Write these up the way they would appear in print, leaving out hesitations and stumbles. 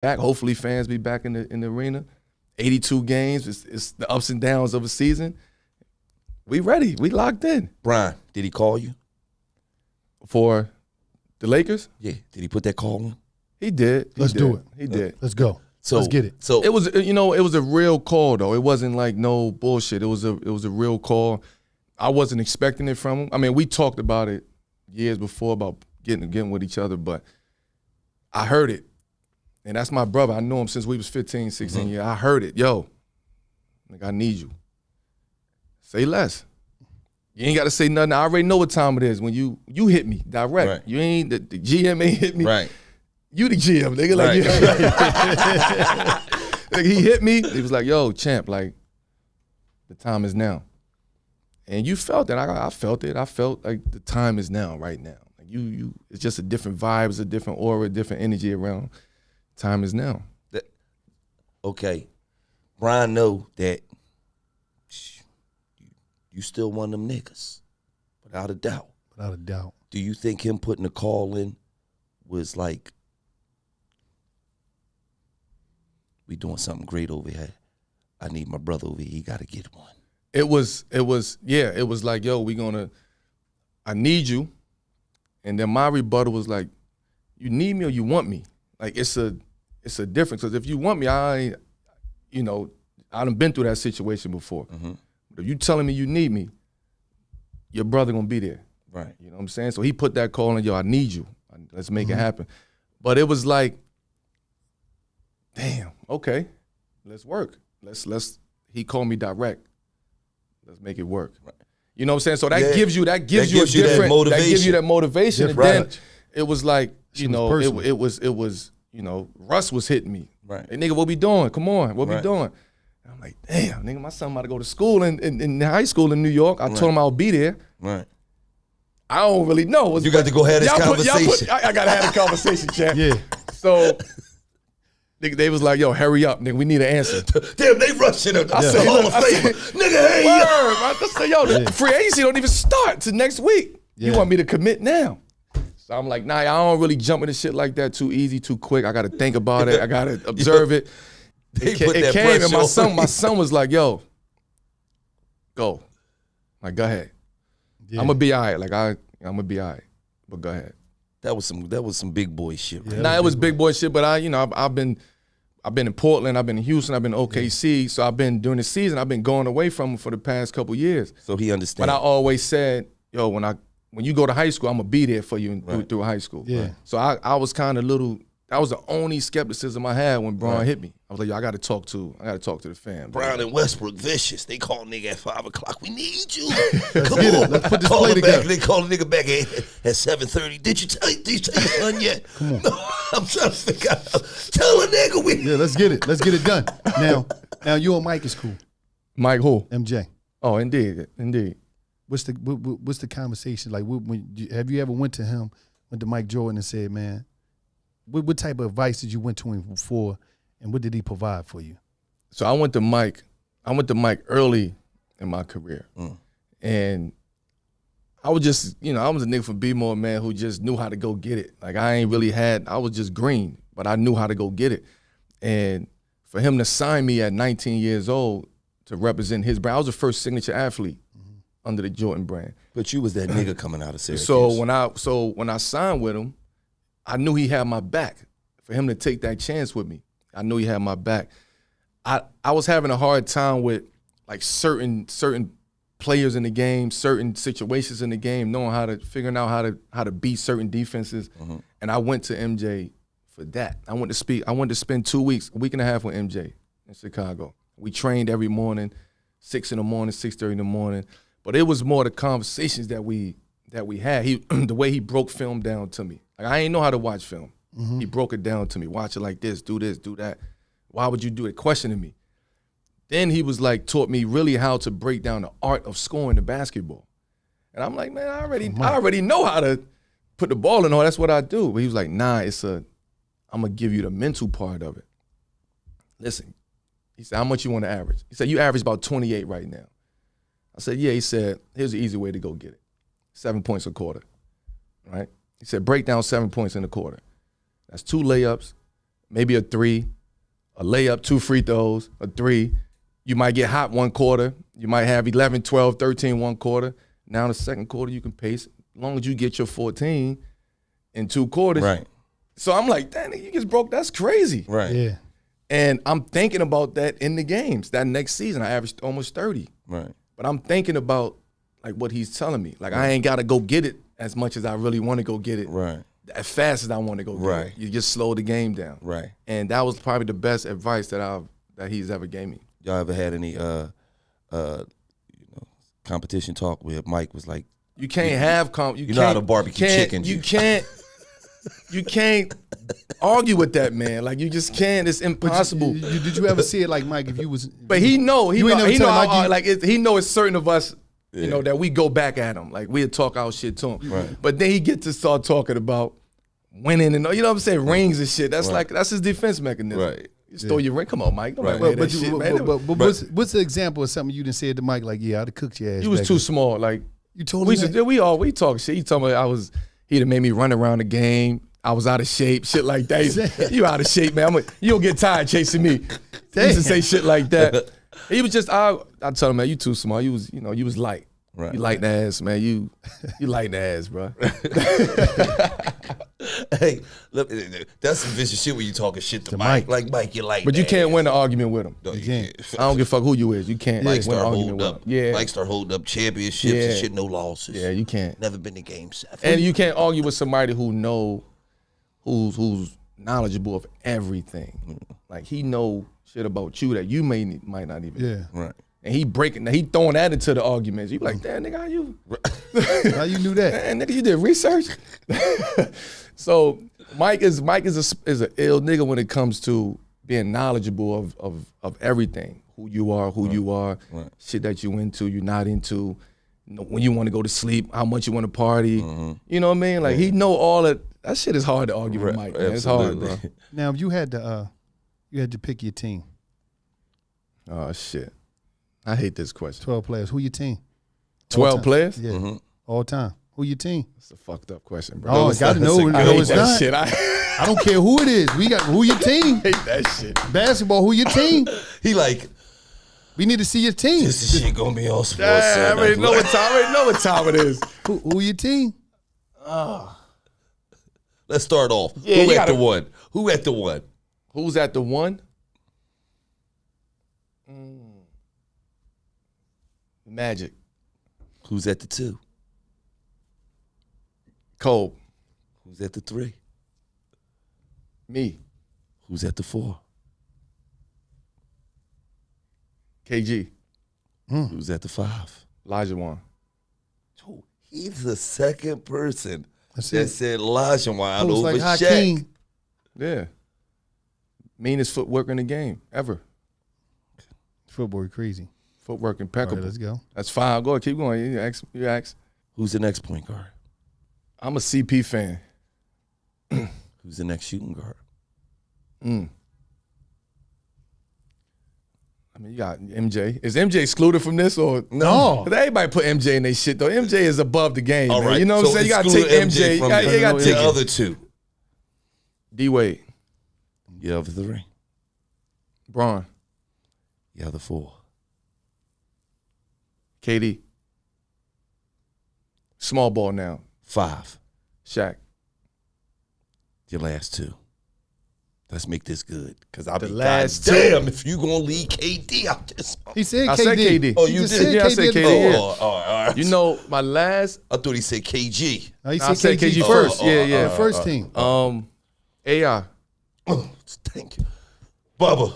back. Hopefully fans be back in the arena. 82 games. It's the ups and downs of a season. We ready. We locked in. Brian, did he call you? For the Lakers? Yeah. Did he put that call on? He did. Let's do it. He did. Let's go. Let's get it. So it was, it was a real call though. It wasn't like no bullshit. It was a real call. I wasn't expecting it from him. I mean, we talked about it years before about getting with each other, but I heard it. And that's my brother. I know him since we was 15, 16 years. I heard it. Yo, like, I need you. Say less. You ain't got to say nothing. I already know what time it is when you hit me direct. Right. You ain't, the GM ain't hit me. Right. You the GM, nigga. Like, like, he hit me. He was like, yo, champ, like, the time is now. And you felt it. I felt it. I felt like the time is now, right now. Like it's just a different vibe. It's a different aura, a different energy around. Time is now. Okay. Brian know that you still one of them niggas, without a doubt. Without a doubt. Do you think him putting the call in was like, we doing something great over here. I need my brother over here. He got to get one. It was like, yo, I need you. And then my rebuttal was like, you need me or you want me? Like, it's a difference. Because if you want me, I done been through that situation before. Mm-hmm. But if you telling me you need me, your brother gonna be there. Right. You know what I'm saying? So he put that call in, yo, I need you. Let's make it happen. But it was like, damn, okay, let's work. He called me direct. Let's make it work. Right. You know what I'm saying? So that gives you that gives you that motivation. And then it was like, it was Russ was hitting me. Right. Hey, nigga, what we doing? Come on, what we doing? And I'm like, damn, nigga, my son about to go to school in high school in New York. I told him I'll be there. Right. I don't really know. You got to go have this conversation. I got to have a conversation, champ. Yeah. So they was like, yo, hurry up, nigga. We need an answer. Damn, they rushing him. I said, Hall of Famer. Nigga, hurry up. I said, yo, the free agency don't even start till next week. You want me to commit now? So I'm like, nah, I don't really jump into shit like that too easy, too quick. I got to think about it. I got to observe it. It came, and my son was like, yo, go. Like, go ahead. Yeah. I'm going to be all right. Like, I'm going to be all right. But go ahead. That was some big boy shit. Right? Nah, it was big boy shit, but I've been in Portland, I've been in Houston, I've been in OKC, so I've been, during the season, I've been going away from him for the past couple years. So he understands. But I always said, yo, when you go to high school, I'm going to be there for you through high school. Yeah. Right. So I was kind of that was the only skepticism I had when Braun hit me. I was like, yo, I got to talk to the fam. Brown and Westbrook vicious. They call nigga at 5 o'clock. We need you. Come on. Let's put this play together. They call the nigga back at 7:30. Did you tell your son yet? Come on. No, I'm trying to figure out. Tell a nigga Yeah, let's get it. Let's get it done. Now you and Mike is cool. Mike who? MJ. Oh, indeed. What's the conversation like? Have you ever went to Mike Jordan and said, man, what type of advice did you went to him for, and what did he provide for you? So I went to Mike early in my career, and I was just, I was a nigga from B-More, man, who just knew how to go get it. Like, I was just green, but I knew how to go get it. And for him to sign me at 19 years old to represent his brand, I was the first signature athlete under the Jordan brand. But you was that nigga coming out of Syracuse. So when I signed with him, I knew he had my back. For him to take that chance with me, I knew he had my back. I was having a hard time with like certain players in the game, certain situations in the game, figuring out how to beat certain defenses. And I went to MJ for that. I wanted to spend 2 weeks, a week and a half with MJ in Chicago. We trained every morning, 6 in the morning, 6:30 in the morning. But it was more the conversations that we had. The way he broke film down to me. Like, I ain't know how to watch film. He broke it down to me. Watch it like this, do that. Why would you do it? Questioning me. Then he was like, taught me really how to break down the art of scoring the basketball. And I'm like, man, I already know how to put the ball in. That's what I do. But he was like, nah, I'm gonna give you the mental part of it. Listen, he said, how much you want to average? He said, you average about 28 right now. I said, yeah. He said, here's the easy way to go get it. 7 points a quarter, right? He said, break down 7 points in a quarter. That's 2 layups, maybe a 3, a layup, 2 free throws, a 3. You might get hot one quarter. You might have 11, 12, 13 one quarter. Now in the second quarter, you can pace. As long as you get your 14 in 2 quarters. Right. So I'm like, damn, you just broke. That's crazy. Right. Yeah. And I'm thinking about that in the games. That next season, I averaged almost 30. Right. But I'm thinking about like what he's telling me. Like I ain't got to go get it as much as I really want to go get it. Right. As fast as I want to go get Right. it. You just slow the game down. Right. And that was probably the best advice that he's ever gave me. Y'all ever had any competition talk where Mike was like, You can't have you know how to barbecue chicken. You can't argue with that man. Like you just can't. It's impossible. Did you ever see it like Mike? If you was, But he know You ain't never tell him he know it's certain of us, you know, that we go back at him. Like we'll talk our shit to him. Right. But then he get to start talking about winning and you know what I'm saying, rings and shit. That's like that's his defense mechanism. Right. You stole your ring. Come on, Mike. Nobody Right. hear that shit, man. but what's the example of something you done said to Mike? Like, yeah, I'd have cooked your ass. You was back too then. small. Like You told him that? we talk shit. He told me he'd have made me run around the game. I was out of shape, shit like that. You out of shape, man. You don't get tired chasing me. He used to say shit like that. He was just, I tell him, man, you too small. You was light. Right. You light in the ass, man. You light in the ass, bro. hey, look, that's some vicious shit when you talking shit to Mike. Like, Mike, you like But you that. can't win an argument with him. No, you can't. can't. I don't give a fuck who you is. You can't Mike win an start argument holding with up. him. Yeah. Mike start holding up championships and shit, no losses. Yeah, you can't. Never been to game 7. And you can't argue with somebody who's knowledgeable of everything. Like he know shit about you that you might not even. Yeah. Right. And he throwing that into the arguments. You be like, damn, nigga, how you? How you knew that? Man, nigga, you did research. So Mike is an ill nigga when it comes to being knowledgeable of everything. Who you are, Right. shit that you into, you're not into, when you want to go to sleep, how much you want to party. You know what I mean? Like he know all that. That shit is hard to argue with Mike. Man. It's hard, bro. Now, if you had to pick your team, Oh shit, I hate this question. 12 players. Who your team? 12 players? Yeah. All time. Who your team? It's a fucked up question, bro. Oh, I got to know. I No, hate it's that not. shit. I I don't care who it is. We got who your team. hate that shit. Basketball. Who your team? He like, We need to see your team. this shit gonna be on sports. I already know what time it is. Who your team? Let's start off. Yeah, Who you at the gotta- one? Who at the one? Who's at the one? Magic. Who's at the 2? Cole. Who's at the 3? Me. Who's at the 4? KG. Who's at the 5? Olajuwon. He's the second person That's that it. said Olajuwon Who's over like Shaq. Hakeem? Yeah. Meanest footwork in the game ever. Football crazy. Footwork All impeccable. right, let's go. That's fine. Go ahead, keep going. You ask. Who's the next point guard? I'm a CP fan. Who's the next shooting guard? I mean, you got MJ. Is MJ excluded from this or No. 'Cause everybody put MJ in their shit though. MJ is above the game. All man. right. You know what I'm So saying? You gotta take exclude MJ. You from gotta the take other 2. D Wade, You have the 3. Braun, You have the 4. KD. Small ball now. 5. Shaq. Your last 2. Let's make this good. Because I'll be last damn if you gonna leave KD out this. He said I KD. said KD. Oh, He you just did? said Yeah, I said at the KD, beginning. yeah. all right. You know, my last I thought he said KG. No, he I said said KG KG first. first. Yeah. The first team. AI. Oh, thank you. Bubba.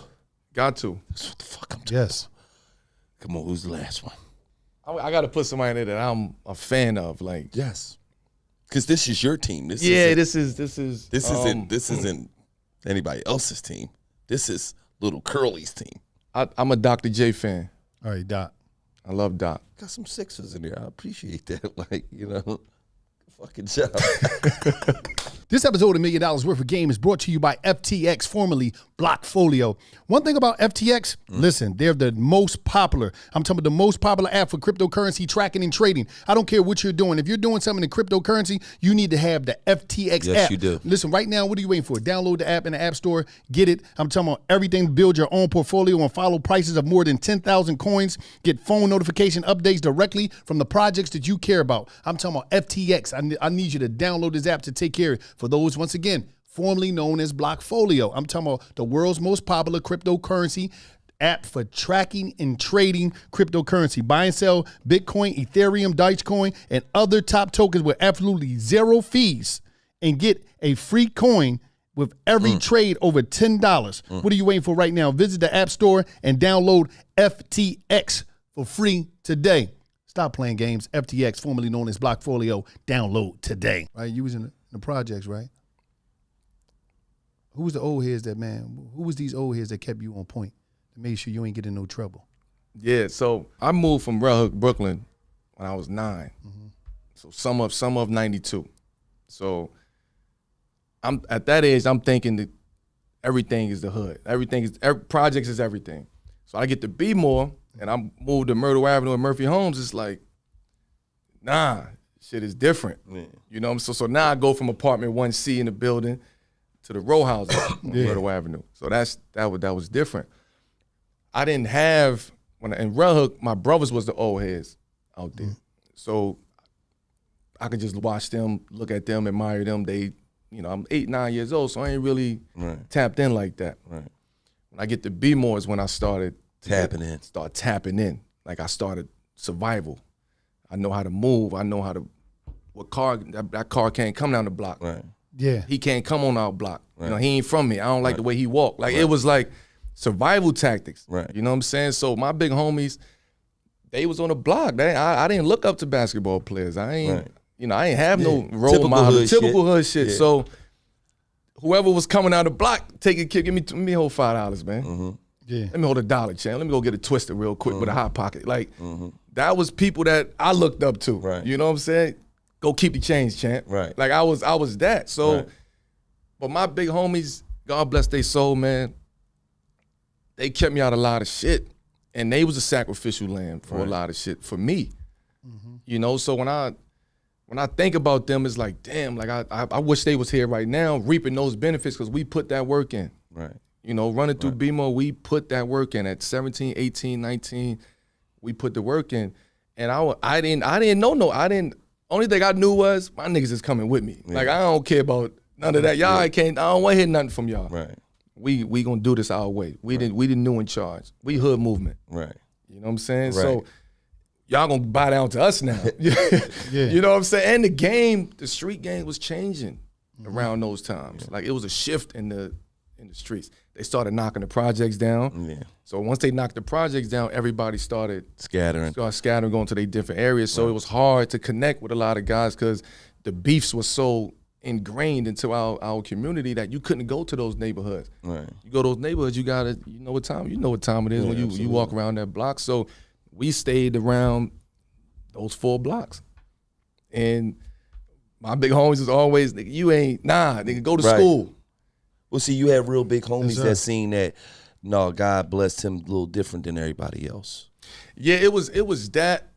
Got to. That's what the fuck I'm talking Yes. about. Come on, who's the last one? I gotta put somebody in there that I'm a fan of. Like, Yes. Because this is your team. This isn't anybody else's team. This is little Curly's team. I'm a Dr. J fan. All right, Doc. I love Doc. Got some Sixers in there. I appreciate that. Like, Fucking job. This episode of $1 Million Worth of Game is brought to you by FTX, formerly Blockfolio. One thing about FTX, listen, they're the most popular. I'm talking about the most popular app for cryptocurrency tracking and trading. I don't care what you're doing. If you're doing something in cryptocurrency, you need to have the FTX app. Yes, you do. Listen, right now, what are you waiting for? Download the app in the App Store. Get it. I'm talking about everything to build your own portfolio and follow prices of more than 10,000 coins. Get phone notification updates directly from the projects that you care about. I'm talking about FTX. I need you to download this app to take care of it. For those, once again, formerly known as Blockfolio. I'm talking about the world's most popular cryptocurrency app for tracking and trading cryptocurrency. Buy and sell Bitcoin, Ethereum, Dogecoin, and other top tokens with absolutely zero fees, and get a free coin with every trade over $10. What are you waiting for right now? Visit the App Store and download FTX for free today. Stop playing games. FTX, formerly known as Blockfolio, download today. Right, you was in the projects, right? Who was the old heads that, man, who was these old heads that kept you on point, that made sure you ain't get in no trouble? Yeah, so I moved from Red Hook, Brooklyn when I was 9. So summer of 92. So I'm at that age, I'm thinking that everything is the hood. Projects is everything. So I get to be more, and I moved to Myrtle Avenue and Murphy Homes. It's like, nah, shit is different. Yeah. You know what I'm saying? So now I go from apartment 1C in the building to the row houses on Myrtle Avenue. So that was different. I didn't have, in Red Hook, my brothers was the old heads out there. So I could just watch them, look at them, admire them. They, I'm 8, 9 years old, so I ain't really tapped in like that. Right. When I get to be more is when I started tapping in. Like I started survival. I know how to move. I know how to, that car can't come down the block. Right. Yeah. He can't come on our block. Right. He ain't from me. I don't like the way he walked. Like it was like survival tactics. Right. You know what I'm saying? So my big homies, they was on the block. I didn't look up to basketball players. I ain't I ain't have no role model. Typical hood shit. Yeah. So whoever was coming out the block, take a kid, give me hold $5, man. Mm-hmm. Yeah. Let me hold $1, champ. Let me go get a twister real quick with a hot pocket. Like that was people that I looked up to. Right. You know what I'm saying? Go keep the change, champ. Right. Like I was that. So, but my big homies, God bless their soul, man. They kept me out of a lot of shit, and they was a sacrificial lamb for a lot of shit for me. So when I think about them, it's like, damn, like I wish they was here right now, reaping those benefits because we put that work in. Right. Running through BMO, we put that work in at 17, 18, 19. We put the work in, and I didn't know. Only thing I knew was my niggas is coming with me. Yeah. Like I don't care about none of that. Y'all I don't want to hear nothing from y'all. Right. We gonna do this our way. We the new in charge. We hood movement. Right. You know what I'm saying? Right. So y'all gonna bow down to us now. Yeah. You know what I'm saying? And the street game was changing around those times. Yeah. Like it was a shift in the streets. They started knocking the projects down. Yeah. So once they knocked the projects down, everybody started scattering, going to their different areas. So it was hard to connect with a lot of guys because the beefs was so ingrained into our community that you couldn't go to those neighborhoods. Right. You go to those neighborhoods, you know what time it is when you walk around that block. So we stayed around those 4 blocks. And my big homies was always, nigga, you ain't, nigga, go to school. Well, see, you had real big homies that seen that, God blessed him a little different than everybody else. Yeah, it was that.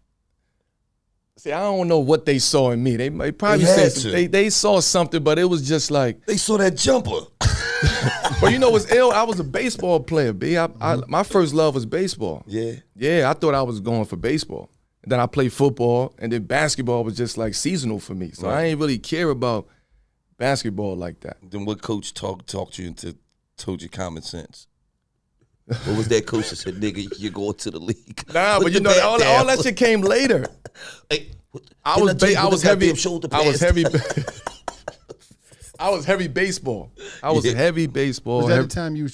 See, I don't know what they saw in me. They probably said they saw something, but it was just like. They saw that jumper. But you know what's ill? I was a baseball player, B. My first love was baseball. Yeah. Yeah, I thought I was going for baseball. And then I played football, and then basketball was just like seasonal for me. So I ain't really care about basketball like that. Then what coach talked you into, told you common sense? What was that coach that said, nigga, you're going to the league? Nah, but all that shit came later. Hey, I was heavy baseball. I was heavy baseball. Was that the time you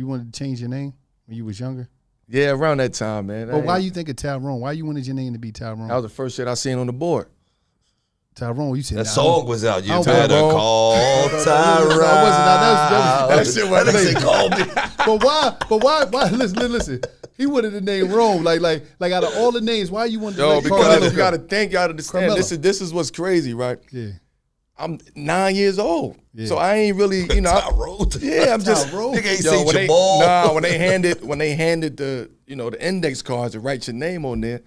wanted to change your name when you was younger? Yeah, around that time, man. But why you think of Tyrone? Why you wanted your name to be Tyrone? That was the first shit I seen on the board. Tyrone, you said that song was out. You better call Tyrone. That shit wasn't. That nigga called me. But why? Listen. He wanted the name wrong. Like out of all the names, why you want to Yo, let because Carmelo you go? gotta think, y'all understand. Carmelo. This is what's crazy, right? Yeah. I'm 9 years old. Yeah. So I ain't really, you know. I'm just Nigga ain't yo, say when Jamal. when they handed the, you know, the index cards to write your name on there,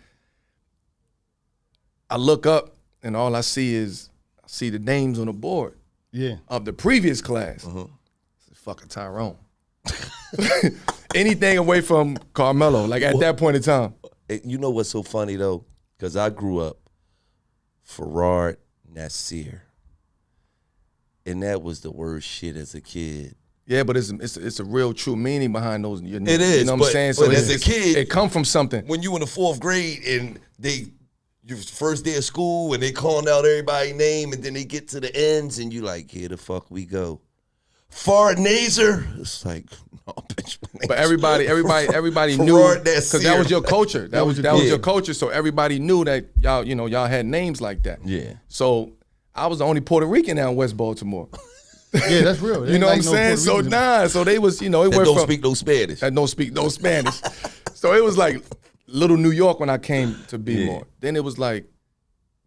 I look up and all I see the names on the board Yeah. of the previous class. It's fucking Tyrone. Anything away from Carmelo, like at that point in time. You know what's so funny though? Because I grew up Farad Nasir. And that was the worst shit as a kid. Yeah, but it's a real true meaning behind those. Your names. It is, You know what but- I'm saying? but as a kid- it come from something. When you in the 4th grade and your first day of school and they calling out everybody's name and then they get to the ends and you like, here the fuck we go. Farad Nasir. It's like, no, bitch. But everybody Farad knew Nasir. because that was your culture. That was Yeah. your culture. So everybody knew that y'all had names like that. Yeah. So I was the only Puerto Rican out in West Baltimore. Yeah, that's real. There You know what ain't I'm like saying? no So Puerto Rican. so they was, it That went don't from speak no Spanish. that don't speak no Spanish. So it was like Little New York when I came to be Yeah. more. Then it was like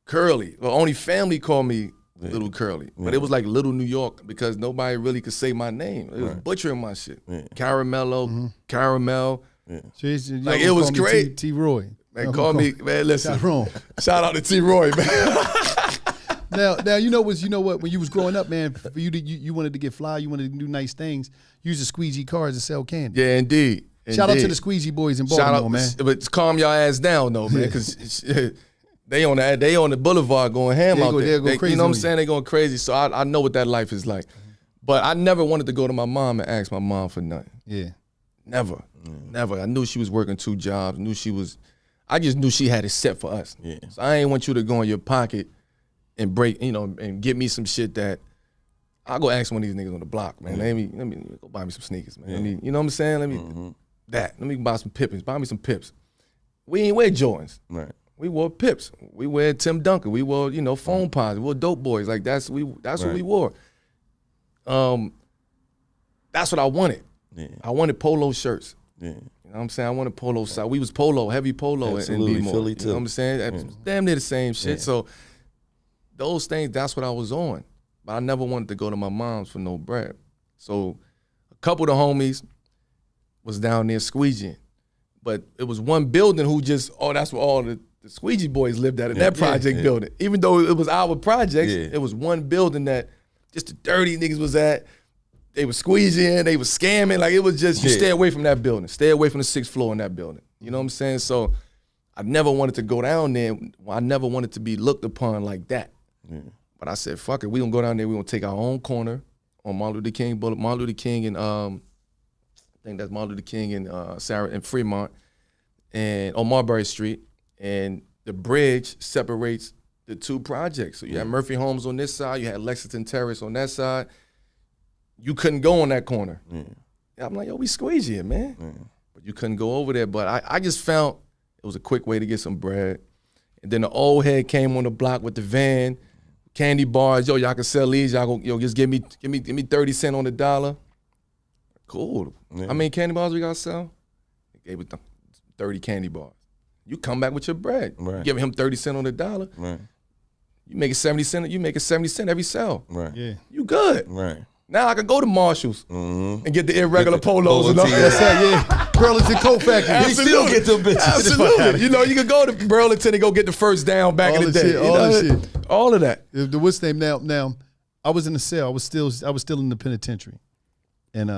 Curly. Well, only family called me Little Curly. But it was like Little New York because nobody really could say my name. It was butchering my shit. Caramello, Caramel. Like, it was great. T. Roy. Man, call me, man, listen. Tyrone. Shout out to T. Roy, man. Now you know what? When you was growing up, man, for you wanted to get fly, you wanted to do nice things. You used to squeegee cars to sell candy. Yeah, indeed. Shout out to Indeed. the squeegee boys in Shout Baltimore, out, man. But calm your ass down though, man, because they on the boulevard going ham They out go- there. they'll go crazy you know what I'm on you. saying? They going crazy. So I know what that life is like. But I never wanted to go to my mom and ask my mom for nothing. Yeah. Never. Never. I knew she was working 2 jobs. I just knew she had it set for us. Yeah. So I ain't want you to go in your pocket and break, and get me some shit that I'll go ask one of these niggas on the block, man. Let me go buy me some sneakers, man. Let me, you know what I'm saying? Let me buy some Pippins. Buy me some Pips. We ain't wear Jordans. Right. We wore Pips. We wear Tim Duncan. We wore, phone pods. We wore Dope Boys. Like that's what we wore. That's what I wanted. Yeah. I wanted polo shirts. Yeah. You know what I'm saying? I wanted polo side. We was polo, heavy polo Absolutely. in B-more. Philly, You too. know what I'm saying? Damn near the same shit. Yeah. So those things, that's what I was on. But I never wanted to go to my mom's for no bread. So a couple of the homies was down there squeegeeing. But it was one building who just, that's where all the squeegee boys lived at in that project building. Even though it was our projects, it was one building that just the dirty niggas was at. They was squeezing, they was scamming. Like, it was just, you stay away from that building. Stay away from the 6th floor in that building. You know what I'm saying? So I never wanted to go down there. I never wanted to be looked upon like that. But I said, fuck it. We gonna go down there. We gonna take our own corner on Martin Luther King Boulevard, Martin Luther King and I think that's Martin Luther King and Sarah and Fremont and on Marbury Street. And the bridge separates the 2 projects. So you had Murphy Homes on this side, you had Lexington Terrace on that side. You couldn't go on that corner. I'm like, yo, we squeeze here, man. But you couldn't go over there. But I just found it was a quick way to get some bread. And then the old head came on the block with the van, candy bars. Yo, y'all can sell these. Y'all go, just give me 30 cents on the dollar. Cool. How many candy bars we gotta sell? They gave it 30 candy bars. You come back with your bread. Right. Give him 30 cents on the dollar. Right. You make it 70 cents. You make it 70 cents every sell. Right. Yeah. You good. Right. Now I can go to Marshall's and get the irregular polos and all polo that. Yeah. Burlington Coat Factory. You still get them bitches. Absolutely. You can go to Burlington and go get the first down back in the day. All of that. The what's name now? I was in the cell. I was still in the penitentiary, and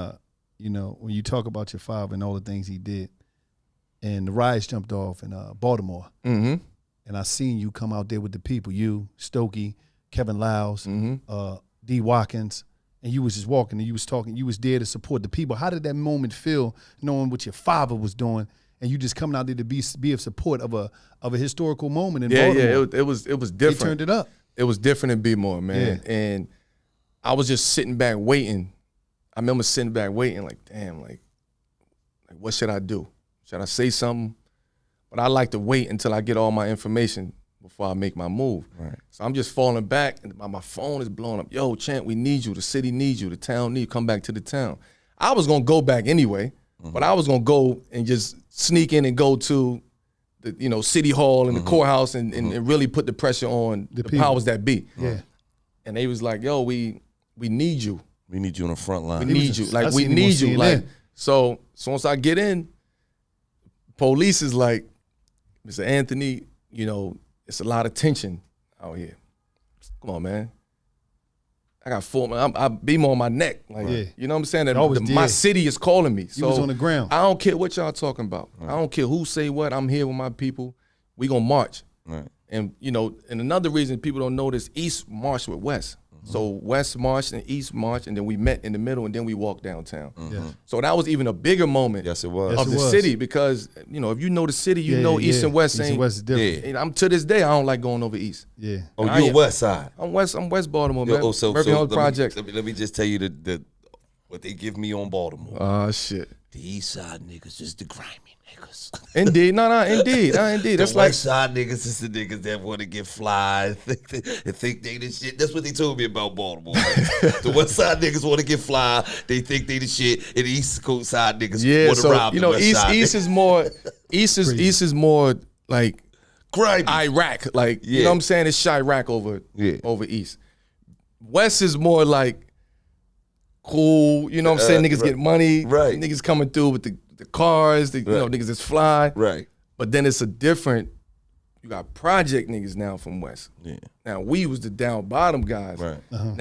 when you talk about your father and all the things he did, and the riots jumped off in Baltimore, and I seen you come out there with the people, you, Stokey, Kevin Lyles, D. Watkins, and you was just walking and you was talking. You was there to support the people. How did that moment feel, knowing what your father was doing? And you just coming out there to be of support of a historical moment in Baltimore. Yeah, it was different. They turned it up. It was different in B-more, man. Yeah. And I was just sitting back waiting. I remember sitting back waiting like, damn, like what should I do? Should I say something? But I like to wait until I get all my information before I make my move. Right. So I'm just falling back and my phone is blowing up. Yo, Champ, we need you. The city needs you. The town needs you. Come back to the town. I was going to go back anyway, but I was going to go and just sneak in and go to the City Hall and the courthouse and really put the pressure on the powers that be. Yeah. And they was like, yo, we need you. We need you on the front line. We need you. Like, we need you. Like, so once I get in, police is like, Mr. Anthony, it's a lot of tension out here. Come on, man. I got 4 men. I beam on my neck. Like, you know what I'm saying? That my city is calling me. So was on the ground. I don't care what y'all talking about. Right. I don't care who say what. I'm here with my people. We gonna march. Right. And and another reason people don't know this, East marched with West. So West marched and East marched, and then we met in the middle, and then we walked downtown. So that was even a bigger moment. Yes, it was. Of the city, because if you know the city, East and West East ain't. and West is different. Yeah. I'm to this day, I don't like going over East. Yeah. Oh, you're West Side. I'm West Baltimore, man. So Projects. Let me just tell you what they give me on Baltimore. Oh shit. The East Side niggas is the grimy niggas. Indeed, indeed. That's the like West Side niggas is the niggas that want to get fly and think they the shit. That's what they told me about Baltimore. The West Side niggas want to get fly. They think they the shit, and the East Coast Side niggas want to rob the West Side. East is more. East is more like grimy. Iraq, like you know what I'm saying. It's Chirac over East. West is more like cool. You know what I'm saying. Niggas get money. Right. Niggas coming through with the cars. Niggas is fly. Right. But then it's a different. You got project niggas now from West. Yeah. Now we was the down bottom guys. Right. Now